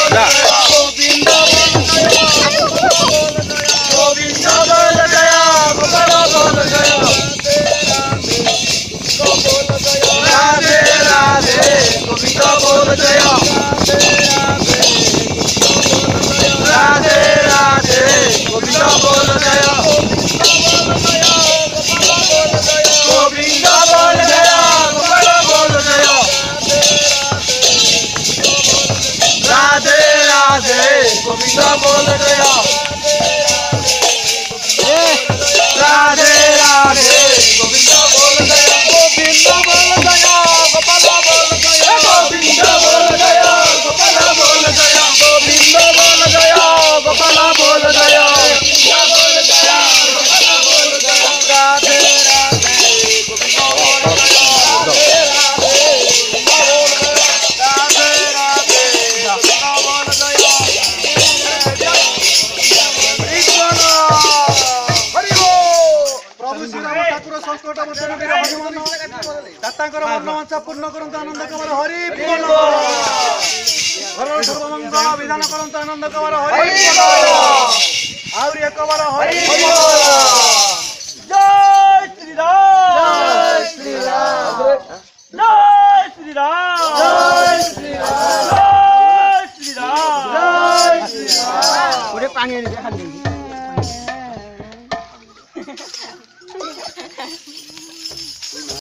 गोविंद गोविंद बोल गया गोपाल बोल गया राधे राधे गोविंद बोल गया राधे राधे गोविंद बोल गया गोविंद बोल गया गोपाल बोल गया राधे राधे गोविंद बोल गया राधे राधे गोविंद बोल गया गोविंद बोल गया गोपाल बोल गया गोविंद बोल गया गोपाल बोल गया गोविंद बोल गया गोपाल बोल गया राधे राधे गोविंद बोल गया राधे राधे गोविंद बोल गया प्रभु श्री राम ठाकुर संकट मोचन वीर हनुमान दातांकर मनोवांछा पूर्ण करंतु आनंद कमर हरि बोल घर सर्वमंगल विधान करंतु आनंद कमर हरि बोल आउरी एक बार हरि बोल जय श्री राम जय श्री राम जय श्री राम जय श्री राम जय श्री राम जय श्री राम पूरे पानी